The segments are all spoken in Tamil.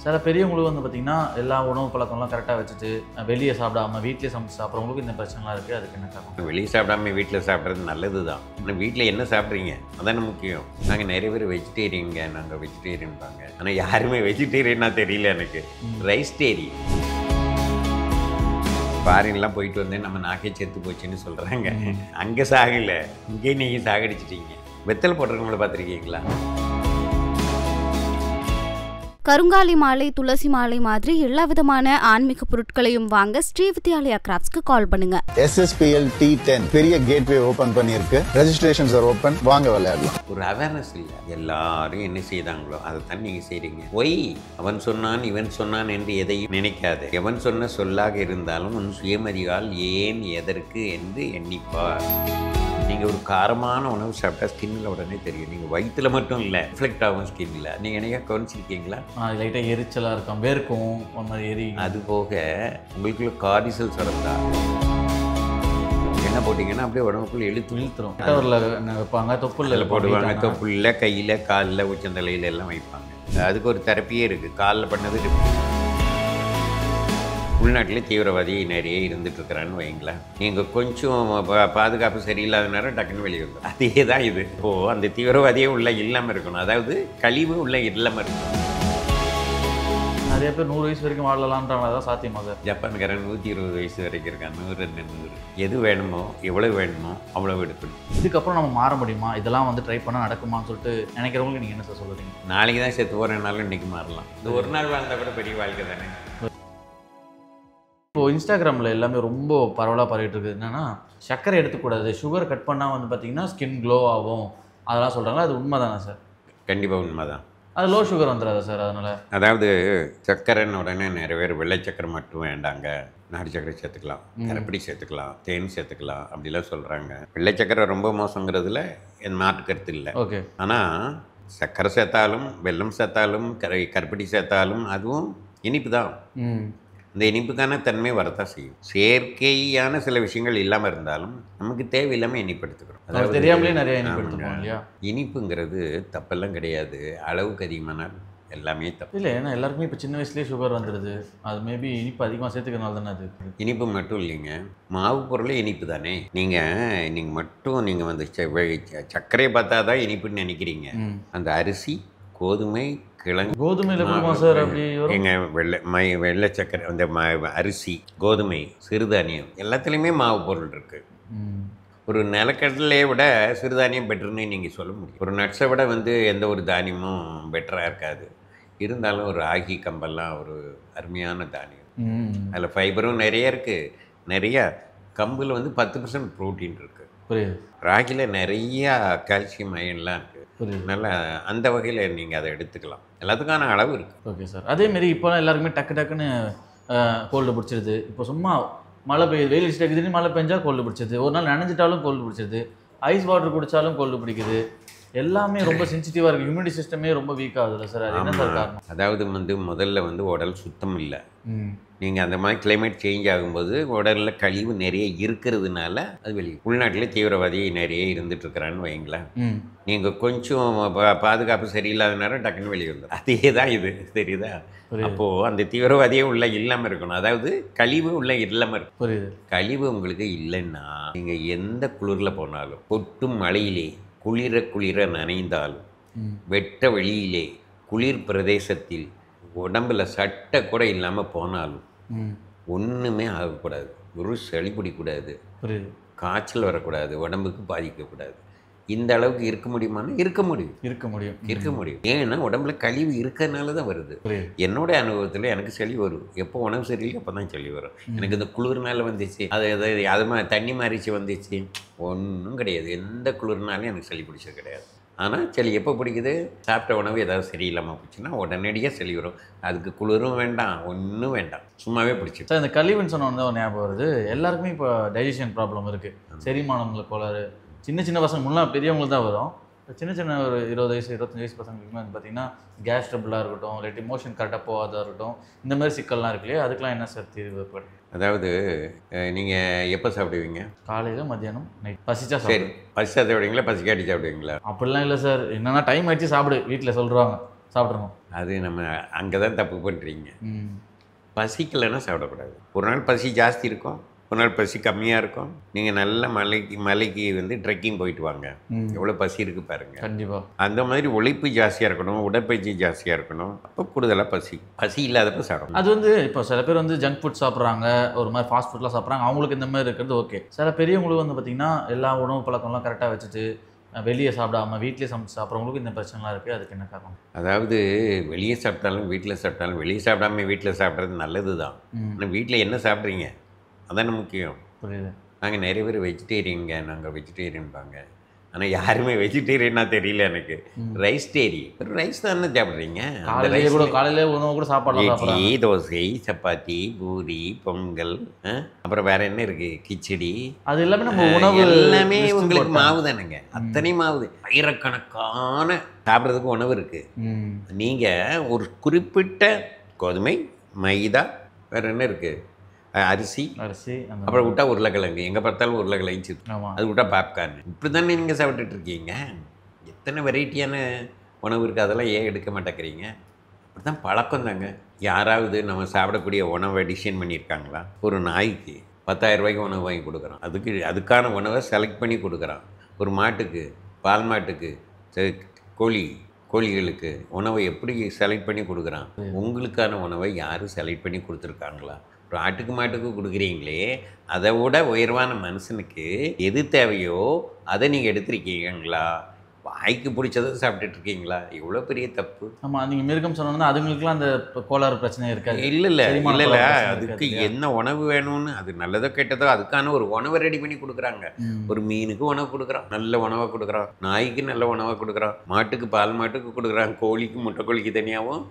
சில பெரியவங்களுக்கு வந்து பார்த்தீங்கன்னா எல்லா உணவு பழக்கம்லாம் கரெக்டாக வச்சுட்டு வெளியே சாப்பிடாம வீட்டிலே சமைச்சு சாப்பிட்றவங்களுக்கு இந்த பிரச்சனைலாம் இருக்குது. அதுக்கு என்ன காரணம்? வெளியே சாப்பிடாம வீட்டில் சாப்பிட்றது நல்லது தான். ஆனால் வீட்டில் என்ன சாப்பிட்றீங்க அதானே முக்கியம். நாங்கள் நிறைய பேர் வெஜிடேரியனுங்க, நாங்கள் வெஜிடேரியன்பாங்க. ஆனால் யாருமே வெஜிடேரியனாக தெரியல எனக்கு. ரைஸ்டேரியன். ஃபாரின்லாம் போயிட்டு வந்தேன், நம்ம நாக்கே செத்து போச்சுன்னு சொல்கிறாங்க. அங்கே சாகலை, இங்கே நீங்கள் சாகடிச்சிட்டீங்க. வெத்தலை போட்டிருக்கவங்கள பார்த்துருக்கீங்களா? கருங்காலி மாலை, துளசி மாலை மாதிரி எல்லா விதமான ஆன்மீக பொருட்களையும் வாங்க ஸ்ரீ வித்யாலயா கிராஃப்ட்ஸ்க்கு கால் பண்ணுங்க. SSPL T10 பெரிய கேட்வே ஓபன் பண்ணிருக்கு. Registrations are open. வாங்க விளையாடலாம். ஒரு அவேர்னஸ் இல்லை. எல்லாரும் என்ன செய்தாங்களோ அதை தான் நீங்கள் செய்கிறீங்க. ஒய் அவன் சொன்னான் இவன் சொன்னான் என்று எதையும் நினைக்காது. எவன் சொன்ன சொல்லாக இருந்தாலும் உன் சுயமதியால் ஏன் எதற்கு என்று எண்ணிப்பார். நீங்கள் ஒரு காரமான உணவு சாப்பிட்டா ஸ்கின்னில் உடனே தெரியும். நீங்கள் வயிற்றுல மட்டும் இல்லை, ரிஃப்ளெக்ட் ஆகும் ஸ்கின்னில். நீங்கள் என்னையா கவனிச்சிருக்கீங்களா? லைட்டாக எரிச்சலாக இருக்கும், வேர்க்கும், ஒரு மாதிரி எரி. அது போக உங்களுக்குள்ள கார்டிசல் சுரந்தா என்ன போட்டிங்கன்னா அப்படியே உடம்புக்குள்ளே இழுத்துரும். வைப்பாங்க, தொப்புள்ள போடுவாங்க. தொப்புள்ள, கையில், காலில், உச்சந்தலையில் எல்லாம் வைப்பாங்க. அதுக்கு ஒரு தெரப்பியே இருக்குது. காலில் பண்ணது உள்நாட்டிலே தீவிரவாதி நிறைய இருந்துட்டுருக்கிறான்னு வைங்களேன். நீங்கள் கொஞ்சம் பாதுகாப்பு சரியில்லாத நேரம் டக்குன்னு வெளியே வந்துடும். அதே தான் இது. இப்போது அந்த தீவிரவாதியே உள்ள இல்லாமல் இருக்கணும். அதாவது கழிவு உள்ள இல்லாமல் இருக்கணும். நிறைய பேர் 100 வயசு வரைக்கும் வாழலாம்ன்றாங்க. அதான் சாத்தியமா சார்? ஜப்பான்காரன் 120 வயசு வரைக்கும் இருக்கான். 100 200. எது வேணுமோ எவ்வளோ வேணுமோ அவ்வளோ எடுக்கணும். இதுக்கப்புறம் நம்ம மாற முடியுமா? இதெல்லாம் வந்து ட்ரை பண்ணால் நடக்குமான்னு சொல்லிட்டு நினைக்கிறவங்களுக்கு நீங்கள் என்ன சார் சொல்லுறீங்க? நாளைக்கு தான் செத்து போகிறனாலும் இன்றைக்கி மாறலாம். இது ஒரு நாள் வாழ்ந்தால் கூட பெரிய வாழ்க்கை தானே. இப்போது இன்ஸ்டாகிராமில் எல்லாமே ரொம்ப பரவலாக பரவிட்டு இருக்குது. என்னென்னா சர்க்கரை எடுத்துக்கூடாது, சுகர் கட் பண்ணால் வந்து பார்த்திங்கன்னா ஸ்கின் க்ளோ ஆகும், அதெல்லாம் சொல்கிறாங்க. அது உண்மை தானே சார்? கண்டிப்பாக உண்மை தான். அது லோ சுகர் வந்துடாதா சார்? அதனால் அதாவது சர்க்கரைன்னு உடனே நிறைய பேர் வெள்ளை சர்க்கரை மட்டும் வேண்டாங்க, நாட்டு சர்க்கரை சேர்த்துக்கலாம், கருப்பட்டி சேர்த்துக்கலாம், தேன் சேர்த்துக்கலாம் அப்படிலாம் சொல்கிறாங்க. வெள்ளை சர்க்கரை ரொம்ப மோசங்கிறதுல என் மாற்று கருத்து இல்லை. ஓகே. ஆனால் சர்க்கரை சேர்த்தாலும் வெல்லம் சேர்த்தாலும் கருப்பட்டி சேர்த்தாலும் அதுவும் இனிப்பு தான். இந்த இனிப்புக்கான தன்மை வரத்தான் செய்யும். செயற்கையான சில விஷயங்கள் இல்லாமல் இருந்தாலும் நமக்கு தேவையில்லாமல் இனிப்பு எடுத்துக்கிறோம். அதாவது தெரியாமலே நிறைய இனிப்பு எடுத்துக்கிறோம் இல்லையா? இனிப்புங்கிறது தப்பெல்லாம் கிடையாது. அளவுக்கு அதிகமானால் எல்லாமே தப்பு இல்லை. ஏன்னா எல்லாருக்குமே இப்போ சின்ன வயசுலேயே சுகர் வந்துடுது. அது மேபி இனிப்பு அதிகமாக சேர்த்துக்கிறனால தானே அது. இனிப்பு மட்டும் இல்லைங்க, மாவு பொருளே இனிப்பு தானே. நீங்கள் மட்டும் நீங்கள் வந்து சர்க்கரையை பார்த்தா தான் இனிப்புன்னு நினைக்கிறீங்க. அந்த அரிசி, கோதுமை, கிழங்கு, கோதுமையில் போடுமா சார்? அப்படி எங்கள் வெள்ளை சர்க்கரை, அந்த அரிசி, கோதுமை, சிறுதானியம் எல்லாத்துலேயுமே மாவு பொருள் இருக்குது. ஒரு நிலக்கடலையை விட சிறுதானியம் பெட்டர்னு நீங்கள் சொல்ல முடியும். ஒரு நட்ஸை விட வந்து எந்த ஒரு தானியமும் பெட்டராக இருக்காது. இருந்தாலும் ஒரு ராகி, கம்பெல்லாம் ஒரு அருமையான தானியம். அதில் ஃபைபரும் நிறைய இருக்குது. நிறையா கம்பில் வந்து 10% ப்ரோட்டீன் இருக்குது. ராகியில் நிறையா கால்சியம், அயன்லாம் இருக்குது. நல்லா அந்த வகையில் நீங்கள் அதை எடுத்துக்கலாம். எல்லாத்துக்கான அளவு இருக்குது. Okay sir. அதேமாரி இப்போலாம் எல்லாருக்குமே டக்குன்னு கோல்டு பிடிச்சிருது. இப்போ சும்மா மழை பெய்யுது, வெயில் அடிச்சுட்டு திடீர்னு மழை பெஞ்சால் கோல்டு பிடிச்சிருது. ஒரு நாள் நனைஞ்சிட்டாலும் கோல்டு பிடிச்சிருது. ஐஸ் வாட்டர் குடித்தாலும் கோல்டு பிடிக்குது. எல்லாமே ரொம்ப சென்சிட்டிவாக இருக்குது. இம்யூனிட்டி சிஸ்டமே ரொம்ப வீக் ஆகுதுல்ல சார்? அது என்ன சார் காரணம்? அதாவது வந்து முதல்ல வந்து உடல் சுத்தம் இல்லை. நீங்கள் அந்த மாதிரி கிளைமேட் சேஞ்ச் ஆகும்போது உடலில் கழிவு நிறைய இருக்கிறதுனால அது வெளியே. உள்நாட்டிலே தீவிரவாதி நிறைய இருந்துட்டுருக்கிறான்னு வைங்களேன். நீங்கள் கொஞ்சம் பாதுகாப்பு சரியில்லாத நேரம் டக்குன்னு வெளியே வந்துடும். அதே தான் இது, தெரியுதா? அப்போது அந்த தீவிரவாதியே உள்ள இல்லாமல் இருக்கணும். அதாவது கழிவு உள்ள இல்லாமல் இருக்கும். புரியுது. கழிவு உங்களுக்கு இல்லைன்னா நீங்கள் எந்த குளிரில் போனாலும், கொட்டும் மழையிலே குளிர நனைந்தாலும், வெட்ட வெளியிலே குளிர் பிரதேசத்தில் உடம்புல சட்டை கூட இல்லாமல் போனாலும் ஒன்றுமே ஆகக்கூடாது. ஒரு சளி பிடிக்கூடாது, காய்ச்சல் வரக்கூடாது, உடம்புக்கு பாதிக்கக்கூடாது. இந்த அளவுக்கு இருக்க முடியுமான்னு இருக்க முடியும். ஏன்னா உடம்புல கழிவு இருக்கிறதுனால தான் வருது. என்னோட அனுபவத்தில் எனக்கு சளி வரும். எப்போ உணவு சரியில்லை அப்போ தான் சளி வரும். எனக்கு இந்த குளிர்னால வந்துச்சு, அது மாதிரி தண்ணி மாறிச்சு வந்துச்சு, ஒன்றும் கிடையாது. எந்த குளிர்னாலும் எனக்கு சளி பிடிச்சது கிடையாது. ஆனால் சளி எப்போ பிடிக்குது? சாப்பிட்ட உணவு ஏதாவது சரியில்லாமல் போச்சுன்னா உடனடியாக சளி வரும். அதுக்கு குளிரும் வேண்டாம், ஒன்றும் வேண்டாம், சும்மாவே பிடிச்சி. சார், இந்த கழிவுன்னு சொன்ன ஒரு ஞாபகம் வருது. எல்லாருக்குமே இப்போ டைஜஷன் ப்ராப்ளம் இருக்குது, செரிமானங்களுக்கு கோளாறு. சின்ன பசங்க முன்னாள் பெரியவங்களுக்கு தான் வரும். சின்ன ஒரு 20 வயசு 25 வயசு பசங்களுக்கு வந்து பார்த்தீங்கன்னா கேஸ் ட்ரபிளாக இருக்கட்டும், இல்லாட்டி மோஷன் கரெக்டாக போகாதா இருக்கட்டும், இந்த மாதிரி சிக்கல்லாம் இருக்கு இல்லையா? அதுக்கெலாம் என்ன சார் தீர்வு? அதாவது நீங்கள் எப்போ சாப்பிடுவீங்க? காலையில், மத்தியானம், நைட். பசிச்சா சரி, பசிச்சா சாப்பிடுவீங்களா, பசிக்காட்டி சாப்பிடுவீங்களா? அப்படிலாம் இல்லை சார். என்னென்னா டைம் ஆகிடுச்சு சாப்பிடு வீட்டில் சொல்கிறாங்க. சாப்பிட்றணும். அது நம்ம அங்கே தான் தப்பு பண்ணுறீங்க. ம். பசிக்கலைன்னா சாப்பிடக்கூடாது. ஒரு நாள் பசி ஜாஸ்தி இருக்கும், ஒரு நாள் பசி கம்மியாக இருக்கும். நீங்கள் நல்ல மலைக்கு வந்து ட்ரெக்கிங் போயிட்டு வாங்க, எவ்வளோ பசி இருக்குது பாருங்கள். கண்டிப்பாக. அந்த மாதிரி உழைப்பு ஜாஸ்தியாக இருக்கணும், உடற்பயிற்சி ஜாஸ்தியாக இருக்கணும், அப்போ கூடுதலாக பசி இல்லாதப்போ சாப்பிடணும். அது வந்து இப்போ சில பேர் வந்து ஜங்க் ஃபுட் சாப்பிட்றாங்க, ஒரு மாதிரி ஃபாஸ்ட் ஃபுட்லாம் சாப்பிட்றாங்க, அவங்களுக்கு இந்த மாதிரி இருக்கிறது ஓகே. சில பெரியவங்களுக்கு வந்து பார்த்திங்கன்னா எல்லா உணவு பழக்கம்லாம் கரெக்டாக வச்சுட்டு வெளியே சாப்பிடாம வீட்டிலே சமைச்சு சாப்பிட்றவங்களுக்கு இந்த பிரச்சனைலாம் இருக்குது. அதுக்கு என்ன காரணம்? அதாவது வெளியே சாப்பிட்டாலும் வீட்டில் சாப்பிட்டாலும், வெளியே சாப்பிடாம வீட்டில் சாப்பிட்றது நல்லது தான். ஆனால் வீட்டில் என்ன சாப்பிட்றீங்க அதான முக்கியம். புரியுது. நாங்கள் நிறைய பேர் வெஜிடேரியனுங்க, நாங்கள் வெஜிடேரியன்பாங்க. ஆனால் யாருமே வெஜிடேரியனா தெரியல எனக்கு. ரைஸ் தானே சாப்பிட்றீங்க. காலையிலே உணவு கூட சாப்பாடு, இட்லி, தோசை, சப்பாத்தி, பூரி, பொங்கல், அப்புறம் வேற என்ன இருக்கு, கிச்சடி, அது எல்லாமே நம்ம உணவு எல்லாமே உங்களுக்கு மாவு தானுங்க. அத்தனை மாவு, ஆயிரக்கணக்கான சாப்பிட்றதுக்கு உணவு இருக்கு. நீங்கள் ஒரு குறிப்பிட்ட கோதுமை, மைதா, வேற என்ன இருக்கு, அரிசி, அப்புறம் விட்டா உருளைக்கிழங்கு, எங்கே பார்த்தாலும் உருளைக்கிழங்கு சிப்ஸ், அது விட்டா பாப்கார்ன், இப்படி தானே நீங்கள் சாப்பிட்டுட்டு இருக்கீங்க. எத்தனை வெரைட்டியான உணவு இருக்குது, அதெல்லாம் ஏன் எடுக்க மாட்டேங்கிறீங்க? அப்படி தான் பழக்கம் தாங்க. யாராவது நம்ம சாப்பிடக்கூடிய உணவை டிசைன் பண்ணியிருக்காங்களா? ஒரு நாய்க்கு 10,000 ரூபாய்க்கு உணவு வாங்கி கொடுக்குறான், அதுக்கான உணவை செலக்ட் பண்ணி கொடுக்குறான். ஒரு மாட்டுக்கு, பால் மாட்டுக்கு, கோழிகளுக்கு உணவை எப்படி செலக்ட் பண்ணி கொடுக்குறான்? உங்களுக்கான உணவை யாரும் செலக்ட் பண்ணி கொடுத்துருக்காங்களா? ஒரு ஆட்டுக்கு மாட்டுக்கு கொடுக்குறீங்களே, அதை விட உயர்வான மனுஷனுக்கு எது தேவையோ அதை நீங்கள் எடுத்துருக்கீங்களா? வாய்க்கு பிடிச்சதை சாப்பிட்டுட்டு இருக்கீங்களா? இவ்வளோ பெரிய தப்பு. ஆமாம், நீங்கள் மிருகம் சொன்னோம்னா அதுங்களுக்குலாம் அந்த கோளாறு பிரச்சனை இருக்காது. இல்லை, அதுக்கு என்ன உணவு வேணும்னு, அது நல்லதோ கெட்டதோ அதுக்கான ஒரு உணவை ரெடி பண்ணி கொடுக்குறாங்க. ஒரு மீனுக்கு உணவு கொடுக்குறான், நல்ல உணவை கொடுக்குறான். நாய்க்கு நல்ல உணவை கொடுக்குறான். மாட்டுக்கு, பால் மாட்டுக்கு கொடுக்குறான். கோழிக்கு, முட்டை கோழிக்கு தனியாகவும்,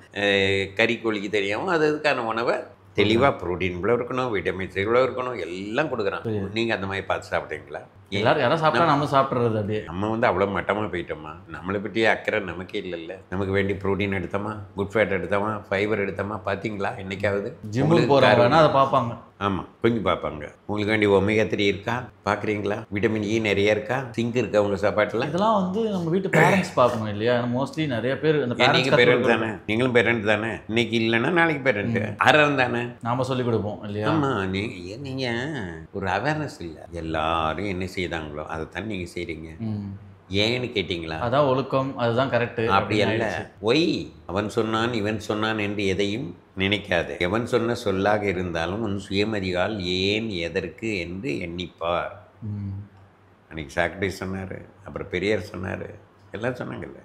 கறி கோழிக்கு தனியாகவும் அதுக்கான உணவை தெளிவாக ப்ரோட்டீன் இவ்வளோ இருக்கணும், விட்டமின்ஸ் இவ்வளோ இருக்கணும், எல்லாம் கொடுக்குறான். நீங்கள் அந்த மாதிரி பார்த்து சாப்பிட்டீங்களா? எல்லாரும் யாரும் சாப்பிட்டா நம்ம சாப்பிட்றது அப்படியே. நம்ம வந்து அவ்வளோ மட்டமாக போயிட்டோமா? நம்மளை பற்றி அக்கறை நமக்கே இல்லைல்ல. நமக்கு வேண்டி ப்ரோட்டீன் எடுத்தோமா, குட் ஃபேட் எடுத்தோமா, ஃபைபர் எடுத்தோமா, பார்த்தீங்களா என்னைக்காவது? ஜிம்முக்கு போகிறாங்கன்னா அதை பார்ப்பாங்க. ஆமாம், கொஞ்சம் பார்ப்பாங்க. உங்களுக்கு வேண்டி ஒமேகா 3 இருக்கா பார்க்குறீங்களா? விட்டமின் இ நிறைய இருக்கா? சிங்க் இருக்கா உங்கள் சாப்பாட்டில்? இதெல்லாம் வந்து நம்ம வீட்டு பேரண்ட்ஸ் பார்க்கணும் இல்லையா? மோஸ்ட்லி நிறைய பேர் நீங்கள் பேரண்ட் தானே, நீங்களும் பேரண்ட் தானே. இன்னைக்கு இல்லைன்னா நாளைக்கு பேரண்ட் ஆறாம் தானே, நாம சொல்லிக் கொடுப்போம் இல்லையா? ஆமாம், நீங்கள் ஒரு அவேர்னஸ் இல்லை. எல்லாரும் என்ன செய்தாங்களோ அதைத்தான் நீங்கள் செய்கிறீங்க. ஏன்னு கேட்டிங்களா? அதான் ஒழுக்கம், அதுதான் கரெக்டு. அப்படி அல்ல. ஒய் அவன் சொன்னான் இவன் சொன்னான் என்று எதையும் நினைக்காது. எவன் சொன்ன சொல்லாக இருந்தாலும் உன் சுயமதியால் ஏன் எதற்கு என்று எண்ணிப்பார். அன்றைக்கி சாக்ரட்டிஸ் சொன்னார், அப்புறம் பெரியார் சொன்னார், எல்லாம் சொன்னாங்கல்ல.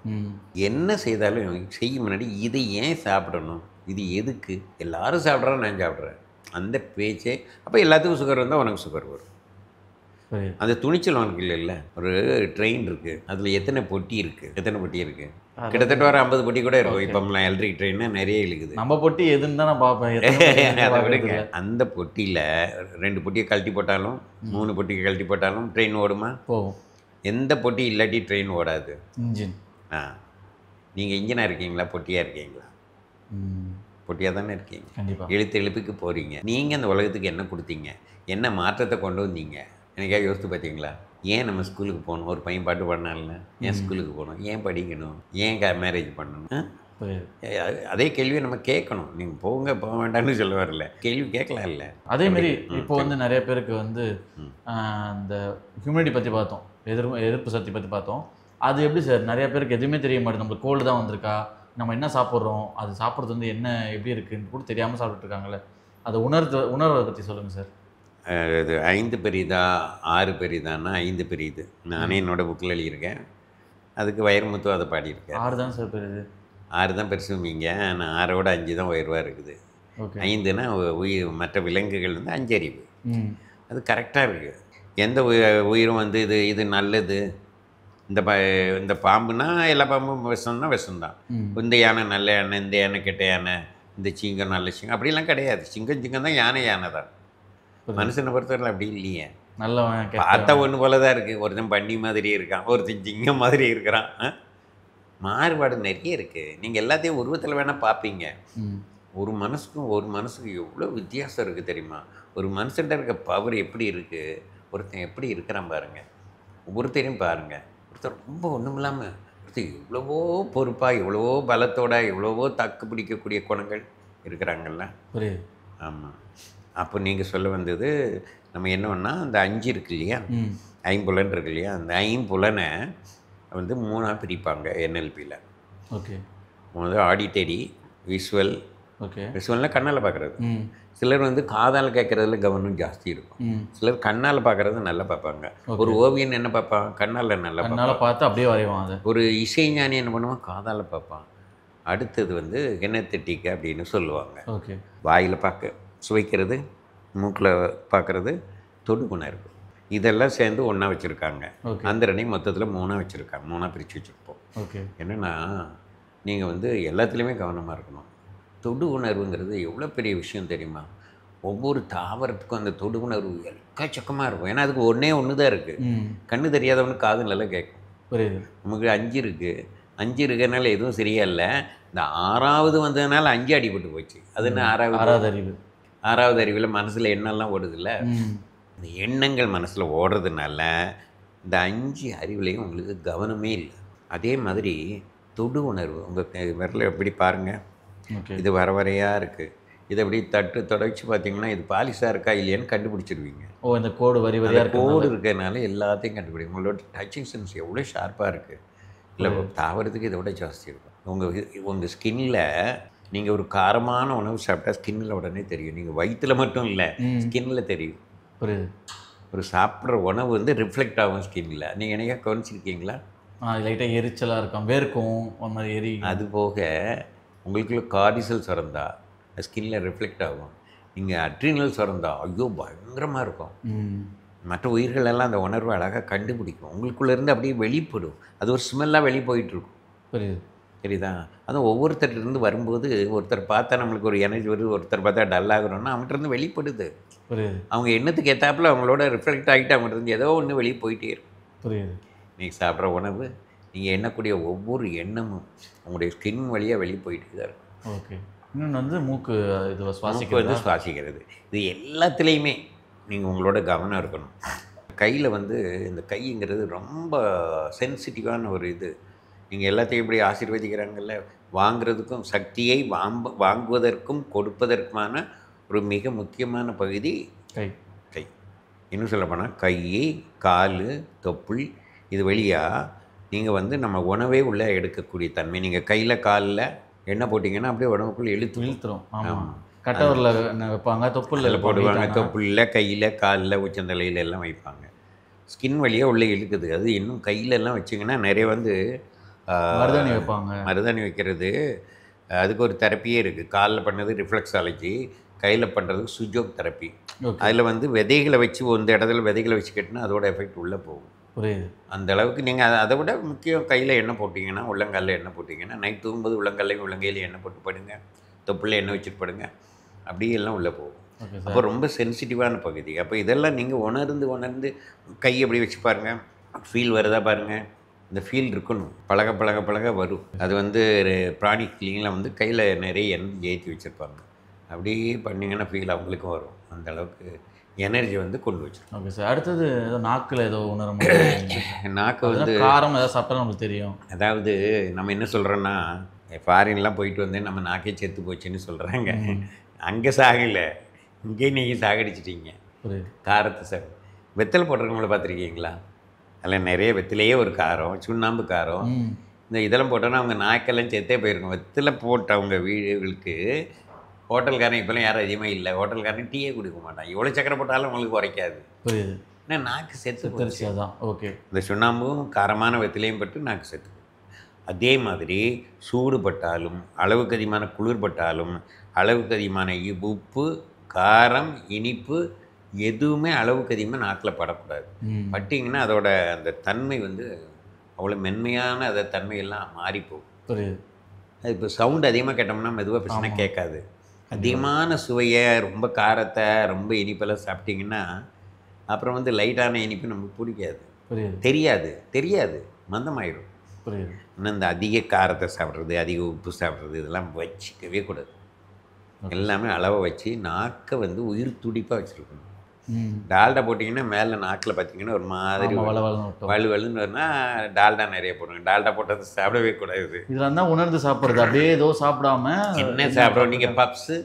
என்ன செய்தாலும் செய்ய முன்னாடி இதை ஏன் சாப்பிடணும், இது எதுக்கு, எல்லாரும் சாப்பிட்றோம் நான் சாப்பிட்றேன், அந்த பேச்சே. அப்போ எல்லாத்துக்கும் சுகர் வந்தால் உனக்கு சுகர் வரும். அந்த துணிச்சல் உனக்கு இல்லைல்ல. ஒரு ட்ரெயின் இருக்குது, அதில் எத்தனை பொட்டி இருக்குது, கிட்டத்தட்ட ஒரு 50 பொட்டி கூட இருக்கும். இப்போ எலக்ட்ரிக் ட்ரெயின் நிறைய இருக்குது. நம்ம பொட்டி எதுன்னு தான் நான் பார்ப்பேன். அந்த பொட்டியில் 2 பொட்டியை கழட்டி போட்டாலும் 3 பொட்டியை கழட்டி போட்டாலும் ட்ரெயின் ஓடுமா? போகும். எந்த பொட்டி இல்லாட்டி ட்ரெயின் ஓடாது? இன்ஜின். நீங்கள் இன்ஜினாக இருக்கீங்களா, பொட்டியாக இருக்கீங்களா? பொட்டியாக தானே இருக்கீங்க. கண்டிப்பாக. எழுப்புக்கு போகிறீங்க. நீங்கள் அந்த உலகத்துக்கு என்ன கொடுத்தீங்க, என்ன மாற்றத்தை கொண்டு வந்தீங்க? எனக்காக யோசித்து பார்த்தீங்களா? ஏன் நம்ம ஸ்கூலுக்கு போகணும்? ஒரு பையன் பாட்டு பாடினால ஏன் ஸ்கூலுக்கு போகணும், ஏன் படிக்கணும், ஏன் மேரேஜ் பண்ணணும்? அதே கேள்வியை நம்ம கேட்கணும். நீங்கள் போக வேண்டாம்னு சொல்ல வரல, கேள்வி கேட்கலாம் இல்லை. அதேமாரி இப்போ வந்து நிறைய பேருக்கு வந்து இந்த ஹியூமினிட்டி பற்றி பார்த்தோம், எதிர்ப்பு சக்தி பற்றி பார்த்தோம். அது எப்படி சார்? நிறைய பேருக்கு எதுவுமே தெரிய மாட்டேது. நம்மளுக்கு கோல்டு தான் வந்திருக்கா, நம்ம என்ன சாப்பிட்றோம், அது சாப்பிட்றது வந்து என்ன எப்படி இருக்குன்னு கூட தெரியாமல் சாப்பிட்டுருக்காங்களே, அதை உணர்வை பற்றி சொல்லுங்கள் சார். அது 5 பெரிதா 6 பெரிதான்னா 5 பெரியுது. நானே என்னோட புக்கில் எழுதியிருக்கேன். அதுக்கு வைரமுத்து அதை பாடியிருக்கேன். 6 தான் சார் பெரியுது. 6 தான் பெருசுவீங்க. ஆனால் 6ஓட 5 தான் உயர்வாக இருக்குது. 5னா உயிர், மற்ற விலங்குகள் வந்து 5 அறிவு. அது கரெக்டாக இருக்குது. எந்த உயிரும் வந்து இது நல்லது, இந்த பாம்புனா எல்லா பாம்பும் விஷம்னா விஷம்தான். இந்த யானை நல்ல யானை, இந்த யானை கெட்ட யானை, இந்த சிங்கம் நல்ல சிங்கம், அப்படிலாம் கிடையாது. சிங்கம் தான், யானை தான். மனுஷனை பொறுத்தவரை அப்படி இல்லையே. நல்லவன் பார்த்தா ஒன்று போல தான் இருக்குது. ஒருத்தன் பண்ணி மாதிரி இருக்கான், ஒருத்தன் சிங்கம் மாதிரி இருக்கிறான். மாறுபாடு நிறைய இருக்குது. நீங்கள் எல்லாத்தையும் உருவத்தில் வேணால் பார்ப்பீங்க. ஒரு மனசுக்கும் எவ்வளோ வித்தியாசம் இருக்குது தெரியுமா? ஒரு மனுஷன்ட்ட இருக்க பவர் எப்படி இருக்குது, ஒருத்தன் எப்படி இருக்கிறான் பாருங்கள். ஒவ்வொருத்தரையும் பாருங்கள். ஒருத்தர் ரொம்ப ஒன்றும் இல்லாமல் அடுத்து எவ்வளவோ பொறுப்பாக எவ்வளவோ பலத்தோட எவ்வளவோ தாக்கு பிடிக்கக்கூடிய குணங்கள் இருக்கிறாங்கல்ல. புரியுது. ஆமாம். அப்போ நீங்கள் சொல்ல வந்தது நம்ம என்னன்னா அந்த 5 இருக்கு இல்லையா, ஐம்புலன் இருக்கு இல்லையா, அந்த ஐம்புலனை வந்து 3ஆக பிரிப்பாங்க NLPயில். ஓகே. முதல்ல ஆடிட்டரி, விஷுவல். ஓகே. விஷுவல்னால் கண்ணால் பார்க்குறது. சிலர் வந்து காதால் கேட்குறதுல கவனம் ஜாஸ்தி இருக்கும். சிலர் கண்ணால் பார்க்குறது நல்லா பார்ப்பாங்க. ஒரு ஓவியன் என்ன பார்ப்பான், கண்ணால் நல்லா கண்ணால் பார்த்து அப்படியே வரைவான். அது ஒரு இசைஞானி என்ன பண்ணுவான், காதால் பார்ப்பான். அடுத்தது வந்து கினெத்தெட்டிக் அப்படின்னு சொல்லுவாங்க. ஓகே. வாயில் பார்க்க சுவைக்கிறது, மூக்கில் பார்க்குறது, தொடு உணர்வு, இதெல்லாம் சேர்ந்து ஒன்றா வச்சுருக்காங்க. அந்த ரெண்டையும் மொத்தத்தில் 3ஆக வச்சுருக்காங்க. 3ஆக பிரித்து வச்சுருப்போம். ஓகே. என்னென்னா நீங்கள் வந்து எல்லாத்துலேயுமே கவனமாக இருக்கணும். தொடு உணர்வுங்கிறது எவ்வளோ பெரிய விஷயம் தெரியுமா? ஒவ்வொரு தாவரத்துக்கும் அந்த தொடு உணர்வு எக்கச்சக்கமாக இருக்கும். ஏன்னா அதுக்கு ஒன்று தான் இருக்குது. கண்ணு தெரியாதவனுக்கு காதுலலாம் கேட்கும். புரியுது. நமக்கு 5 இருக்குது. 5 இருக்கிறதுனால எதுவும் சரியா இல்லை. இந்த 6வது வந்ததுனால 5 அடிபட்டு போச்சு. அது என்ன 6வது அறிவு. 6வது அறிவில் மனசில் எண்ணெல்லாம் ஓடுதில்ல, இந்த எண்ணங்கள் மனசில் ஓடுறதுனால இந்த 5 அறிவுலையும் உங்களுக்கு கவனமே இல்லை. அதே மாதிரி தொடு உணர்வு உங்கள் விரலை எப்படி பாருங்கள், இது வர வரையாக இருக்குது. இதை அப்படி தொடச்சி பார்த்தீங்கன்னா இது பாலிஷாக இருக்கா இல்லையான்னு கண்டுபிடிச்சிருவீங்க. இந்த கோடு வரி வரியாக கோடு இருக்கிறதுனால எல்லாத்தையும் கண்டுபிடிக்கும். உங்களோட டச்சிங் சென்ஸ் எவ்வளோ ஷார்ப்பாக இருக்குது. இல்லை தாவரத்துக்கு இதை விட ஜாஸ்தி இருக்கும். உங்கள் ஸ்கின்னில் நீங்கள் ஒரு காரமான உணவு சாப்பிட்டா ஸ்கின்னில் உடனே தெரியும். நீங்கள் வயிற்றில் மட்டும் இல்லை, ஸ்கின்னில் தெரியும். புரியுது. ஒரு சாப்பிட்ற உணவு வந்து ரிஃப்ளெக்ட் ஆகும் ஸ்கின்னில். நீங்கள் என்னையா கவனிச்சிருக்கீங்களா? லைட்டாக எரிச்சலாக இருக்கும், வேர்க்கும், ஒரு மாதிரி எரி. அது போக உங்களுக்குள்ள கார்டிசல் சுரந்தா ஸ்கின்னில் ரிஃப்ளெக்ட் ஆகும். நீங்கள் அட்ரினல் சுரந்தா ஐயோ பயங்கரமாக இருக்கும். மற்ற உயிர்கள் எல்லாம் அந்த உணர்வை அழகாக கண்டுபிடிக்கும். உங்களுக்குள்ளேருந்து அப்படியே வெளிப்படும். அது ஒரு ஸ்மெல்லாக வெளியே போயிட்டுருக்கும். புரியுது. சரிதா? அதுவும் ஒவ்வொருத்தர்கிட்டருந்து வரும்போது ஒருத்தர் பார்த்தா நம்மளுக்கு ஒரு எனர்ஜி வருது, ஒருத்தர் பார்த்தா டல்லாகிறோன்னா அவங்ககிட்டருந்து வெளிப்படுது. புரியுது. அவங்க எண்ணத்துக்கு ஏற்றாப்புல அவங்களோட ரிஃப்ளெக்ட் ஆகிட்டு அவங்ககிட்ட ஏதோ ஒன்று வெளியே போயிட்டே இருக்கும். புரியுது. நீங்கள் சாப்பிட்ற உணவு, நீங்கள் எண்ணக்கூடிய ஒவ்வொரு எண்ணமும் உங்களுடைய ஸ்கின் வழியாக வெளியே போயிட்டு தான் இருக்கும். ஓகே. இன்னொன்று வந்து மூக்கு இது சுவாசிக்கிறது. இது எல்லாத்துலேயுமே நீங்கள் உங்களோட கவனம் இருக்கணும். கையில் வந்து இந்த கைங்கிறது ரொம்ப சென்சிட்டிவான ஒரு இது. நீங்கள் எல்லாத்தையும் இப்படி ஆசீர்வதிக்கிறாங்கல்ல, வாங்கிறதுக்கும் சக்தியை வாங்குவதற்கும் கொடுப்பதற்குமான ஒரு மிக முக்கியமான பகுதி கை. இன்னும் சொல்லப்போனால் கை, கால், தொப்புள், இது வழியாக நீங்கள் வந்து நம்ம உணவே உள்ளே எடுக்கக்கூடிய தன்மை. நீங்கள் கையில் காலில் எண்ணெய் போட்டிங்கன்னா அப்படியே உடம்புக்குள்ளே இழுத்துரும். ஆமாம். கட்டவரில் வைப்பாங்க, தொப்புளில் போடுவாங்க. தொப்புளில், கையில், காலில், உச்சந்தலையில் எல்லாம் வைப்பாங்க. ஸ்கின் வழியாக உள்ளே இழுக்குது. அது இன்னும் கையிலெல்லாம் வச்சிங்கன்னா நிறைய வந்து மருதாணி வைப்பாங்க. மருதாணி வைக்கிறது அதுக்கு ஒரு தெரப்பியே இருக்குது. காலில் பண்ணது ரிஃப்ளெக்ஸாலஜி, கையில் பண்ணுறது சுஜோக் தெரப்பி. அதில் வந்து விதைகளை வச்சு இந்த இடத்துல விதைகளை வச்சு கட்டினா அதோட எஃபெக்ட் உள்ளே போகும். புரியுது. அந்த அளவுக்கு நீங்கள் அதை விட முக்கியம் கையில் எண்ணெய் போட்டிங்கன்னா, உள்ளங்காலில் எண்ணெய் போட்டிங்கன்னா, நைட் தூங்கும்போது உள்ளங்காலையும் உள்ளங்கையிலையும் எண்ணெய் போட்டு படுங்க, தொப்புளில் எண்ணெய் வச்சுட்டு படுங்க, அப்படியே எல்லாம் உள்ளே போகும். அப்போ ரொம்ப சென்சிட்டிவான பகுதி. அப்போ இதெல்லாம் நீங்கள் உணர்ந்து கை எப்படி வச்சு பாருங்கள், ஃபீல் வருதா பாருங்கள். இந்த ஃபீல் இருக்கணும். பழக வரும். அது வந்து ப்ராணிக் கிளீனில் வந்து கையில் நிறைய எண்ணெய் ஏற்றி வச்சுருப்பாங்க. அப்படியே பண்ணிங்கன்னா ஃபீல் அவங்களுக்கும் வரும். அந்த அளவுக்கு எனர்ஜி வந்து கொண்டு வச்சிடும். Okay sir. அடுத்தது ஏதோ நாக்கில் ஏதோ உணரும். நாக்கு வந்து காரம் ஏதாவது சாப்பிட்டா நமக்கு தெரியும். அதாவது நம்ம என்ன சொல்கிறோன்னா, ஃபாரின்லாம் போயிட்டு வந்து நம்ம நாக்கே செத்து போச்சுன்னு சொல்கிறாங்க. அங்கே சாகலை, இங்கே நீங்கள் சாகடிச்சிட்டீங்க. காரத்தை வெத்தலை போடுறவங்கள பார்த்துருக்கீங்களா? அதில் நிறைய வெத்திலேயே ஒரு காரம், சுண்ணாம்பு காரம், இந்த இதெல்லாம் போட்டோன்னா அவங்க நாக்கெல்லாம் செத்தே போயிருக்கும். வெத்தலை போட்டவங்க வீடுகளுக்கு ஹோட்டல்காரன் இப்போலாம் யாரும் அதிகமாக இல்லை. ஹோட்டல்காரன் டீயே குடிக்க மாட்டான். எவ்வளோ சக்கரை போட்டாலும் உங்களுக்கு குறைக்காது. புரியுது. ஏன்னா நாக்கு செத்து போச்சு தான். ஓகே. இந்த சுண்ணாம்பும் காரமான வெத்திலையும் பட்டு நாக்கு செத்து. அதே மாதிரி சூடுபட்டாலும், அளவுக்கு அதிகமான குளிர்பட்டாலும், அளவுக்கு அதிகமான உப்பு, காரம், இனிப்பு எதுவுமே அளவுக்கு அதிகமாக நாக்கில் படக்கூடாது. பட்டிங்கன்னா அதோட அந்த தன்மை வந்து அவ்வளோ மென்மையான அந்த தன்மையெல்லாம் மாறிப்போகும். புரியுது. அது இப்போ சவுண்டு அதிகமாக கேட்டோம்னா மெதுவாக பேசினா கேட்காது. அதிகமான சுவையை, ரொம்ப காரத்தை, ரொம்ப இனிப்பெல்லாம் சாப்பிட்டிங்கன்னா அப்புறம் வந்து லைட்டான இனிப்பு நமக்கு பிடிக்காது. தெரியாது மந்தமாயிடும். புரியுது. இன்னும் இந்த அதிக காரத்தை சாப்பிட்றது, அதிக உப்பு சாப்பிட்றது இதெல்லாம் வச்சுக்கவே கூடாது. எல்லாமே அளவை வச்சு நாக்கை வந்து உயிர் துடிப்பாக வச்சுருக்கணும். டால்டா போட்டிங்கன்னா மேலே நாக்கில் பார்த்தீங்கன்னா ஒரு மாதிரி வலுன்னு வரும்னா டால்டா நிறைய போடுங்க. டால்டா போட்டது சாப்பிடவே கூடாது. இதெல்லாம் தான் உணர்ந்து சாப்பிட்றது, அப்படியே ஏதோ சாப்பிடாம என்ன சாப்பிட்றோம். நீங்கள் பப்ஸு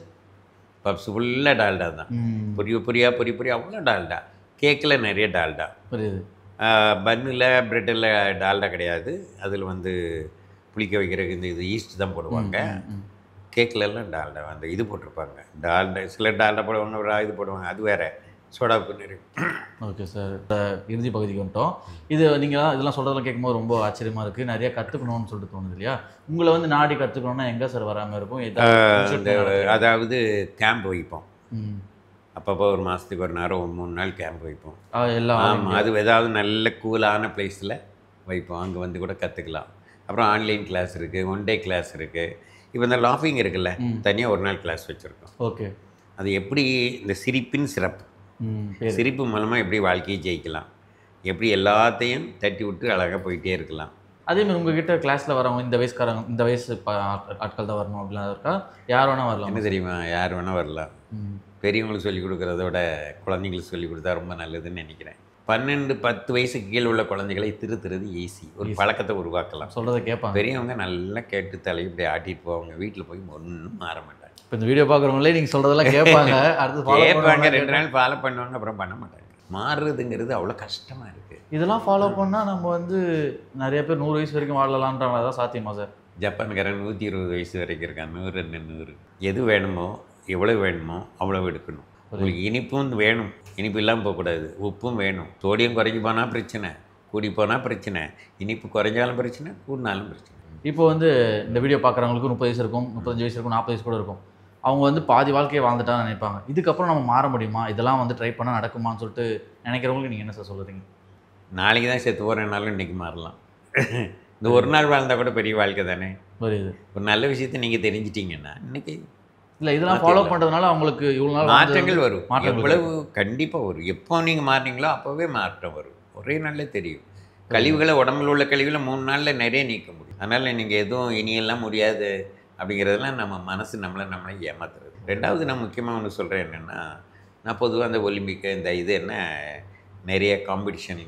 ஃபுல்லாக டால்டா தான். பொரி அவ்வளோ டால்டா. கேக்கில் நிறைய டால்டா. புரியுது. பன்னில் ப்ரெட்டில் டால்டா கிடையாது. அதில் வந்து புளிக்க வைக்கிறதுக்கு இது ஈஸ்ட் தான் போடுவாங்க. கேக்கிலலாம் டால்டா அந்த இது போட்டிருப்பாங்க. டால்டா சில டால்டா போடுவாங்க, இது போடுவாங்க, அது வேறு சோடா பன்னீர். ஓகே சார், இறுதி பகுதிக்கு வந்துட்டோம். இது நீங்கள் இதெல்லாம் சொல்கிறதெல்லாம் கேட்கும்போது ரொம்ப ஆச்சரியமாக இருக்குது. நிறைய கற்றுக்கணும்னு சொல்லிட்டு தோணுது இல்லையா? உங்களை வந்து நாடி கற்றுக்கணுன்னா எங்கே சார் வராமல் இருக்கும்? அதாவது கேம்ப் வைப்போம். அப்பப்போ ஒரு மாதத்துக்கு ஒரு நேரம் 3 நாள் கேம்ப் வைப்போம். ஆமாம், அது ஏதாவது நல்ல கூலான பிளேஸில் வைப்போம். அங்கே வந்து கூட கற்றுக்கலாம். அப்புறம் ஆன்லைன் கிளாஸ் இருக்குது, 1 டே கிளாஸ் இருக்குது. இப்போ இந்த லாஃபிங் இருக்குல்ல, தனியாக ஒரு நாள் கிளாஸ் வச்சுருக்கோம். ஓகே. அது எப்படி இந்த சிரிப்பின் சிறப்பு, சிரிப்பு மூலமாக எப்படி வாழ்க்கையை ஜெயிக்கலாம், எப்படி எல்லாத்தையும் தட்டி விட்டு அழகாக போயிட்டே இருக்கலாம். அதேமாதிரி உங்ககிட்ட கிளாஸில் வரவங்க இந்த வயசுக்காரங்க, இந்த வயசு ஆட்கள் தான் வரணும் அப்படிலாம் இருக்கா? யார் வேணால் வரலாம்? என்ன தெரியுமா, யார் வேணால் வரலாம். பெரியவங்களுக்கு சொல்லிக் கொடுக்குறத விட குழந்தைங்களுக்கு சொல்லிக் கொடுத்தா ரொம்ப நல்லதுன்னு நினைக்கிறேன். 12-10 வயசுக்கு கீழே உள்ள குழந்தைகளை திருத்துறது ஈஸி. ஒரு பழக்கத்தை உருவாக்கலாம். சொல்கிறத கேட்பாங்க. பெரியவங்க நல்லா கேட்டு தலையை இப்படி ஆட்டிட்டு போவாங்க. வீட்டில் போய் ஒன்றும் மாற மாட்டாங்க. இப்போ இந்த வீடியோ பார்க்குறவங்களே நீங்கள் சொல்கிறதெல்லாம் கேட்பாங்க. அடுத்து கேட்பாங்க, 2 நாள் ஃபாலோ பண்ணுவாங்க, அப்புறம் பண்ண மாட்டாங்க. மாறுறதுங்கிறது அவ்வளோ கஷ்டமாக இருக்குது. இதெல்லாம் ஃபாலோ பண்ணால் நம்ம வந்து நிறைய பேர் 100 வயசு வரைக்கும் வாழலான்றாங்க. தான் சாத்தியமா சார்? ஜப்பான்காரன் 120 வயசு வரைக்கும் இருக்கான். 100 எது வேணுமோ எவ்வளோ வேணுமோ அவ்வளோ எடுக்கணும். உங்களுக்கு இனிப்பும் வேணும், இனிப்பு இல்லாமல் போகக்கூடாது. உப்பும் வேணும். சோடியம் குறைஞ்சி போனால் பிரச்சனை, கூடி போனால் பிரச்சனை. இனிப்பு குறைஞ்சாலும் பிரச்சனை, கூடினாலும் பிரச்சனை. இப்போ வந்து இந்த வீடியோ பார்க்குறவங்களுக்கு 30 வயசு இருக்கும், 35 வயசு இருக்கும், 40 வயசு கூட இருக்கும். அவங்க வந்து பாதி வாழ்க்கையை வாழ்ந்துட்டான்னு நினைப்பாங்க. இதுக்கப்புறம் நம்ம மாற முடியுமா, இதெல்லாம் வந்து ட்ரை பண்ணால் நடக்குமான்னு சொல்லிட்டு நினைக்கிறவங்களுக்கு நீங்கள் என்ன சார் சொல்லுறீங்க? நாளைக்கு தான் செத்து போகிறனாலும் இன்றைக்கி மாறலாம். இந்த ஒரு நாள் வாழ்ந்தால் கூட பெரிய வாழ்க்கை தானே. புரியுது. ஒரு நல்ல விஷயத்தை நீங்கள் தெரிஞ்சிட்டிங்கன்னா இன்றைக்கி இல்லை இதெல்லாம் ஃபாலோ பண்ணுறதுனால அவங்களுக்கு இவ்வளோ நாள் மாற்றங்கள் வரும். எவ்வளவு கண்டிப்பாக வரும். எப்போ நீங்கள் மாறினீங்களோ அப்போவே மாற்றம் வரும். ஒரே நாளில் தெரியும். கழிவுகளை, உடம்புல உள்ள கழிவுகளை 3 நாளில் நிறைய நீக்க முடியும். அதனால் நீங்கள் எதுவும் இனியெல்லாம் முடியாது அப்படிங்கிறதெல்லாம் நம்ம மனசு நம்மளை ஏமாத்துறது. 2வது நான் முக்கியமாக ஒன்று சொல்கிறேன் என்னென்னா, நான் பொதுவாக அந்த ஒலிம்பிக்கு இந்த இது என்ன நிறைய காம்படிஷன்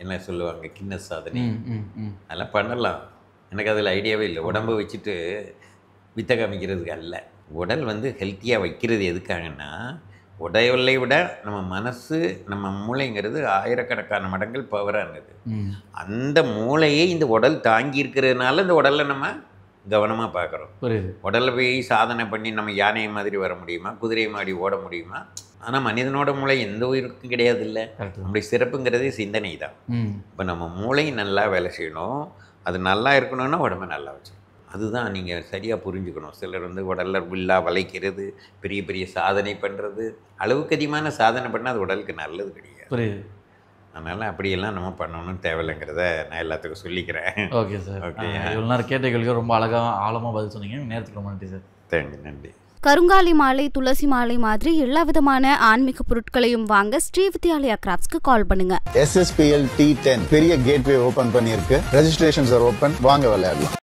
என்ன சொல்லுவாங்க, கின்னஸ் சாதனை, அதெல்லாம் பண்ணலாம். எனக்கு அதில் ஐடியாவே இல்லை. உடம்பை வச்சுட்டு வித்த காமிக்கிறதுக்கு அல்ல. உடல் வந்து ஹெல்த்தியாக வைக்கிறது எதுக்காகன்னா, உடலை விட நம்ம மனசு, நம்ம மூளைங்கிறது 1000கணக்கான மடங்கள் பவரானது. அந்த மூளையை இந்த உடல் தாங்கி இருக்கிறதுனால இந்த உடலை நம்ம கவனமாக பார்க்குறோம். உடலில் போய் சாதனை பண்ணி நம்ம யானை மாதிரி வர முடியுமா, குதிரை மாதிரி ஓட முடியுமா? ஆனால் மனிதனோட மூளை எந்த உயிருக்கும் கிடையாது. இல்லை, நம்முடைய சிறப்புங்கிறதே சிந்தனை தான். இப்போ நம்ம மூளை நல்லா வேலை செய்யணும். அது நல்லா இருக்கணும்னா உடம்பை நல்லா வச்சுக்கணும். அதுதான் நீங்கள் சரியாக புரிஞ்சுக்கணும். சிலர் வந்து உடலில் வில்லா வளைக்கிறது, பெரிய பெரிய சாதனை பண்ணுறது, அளவுக்கு அதிகமான சாதனை பண்ணால் அது உடலுக்கு நல்லது கிடையாது. புரியுது. அதனால் அப்படியெல்லாம் நம்ம பண்ணணும்னு தேவையில்லைங்கிறத நான் எல்லாத்துக்கும் சொல்லிக்கிறேன். Okay sir. ஓகே, இவ்வளோ நேரம் கேட்ட கேள்விக்கு ரொம்ப அழகாக ஆழமாக பதில் சொன்னீங்க. நேரத்துக்கு ரொம்ப நன்றி சார். தேங்க்யூ. நன்றி. கருங்காலி மாலை, துளசி மாலை மாதிரி எல்லா விதமான ஆன்மீக பொருட்களையும் வாங்க ஸ்ரீ வித்யாலயா கிராஃப்ட்ஸ்க்கு கால் பண்ணுங்க. SSPL T10 பெரிய கேட்வே ஓபன் பண்ணியிருக்கு. Registrations are open. வாங்க விளையாடலாம்.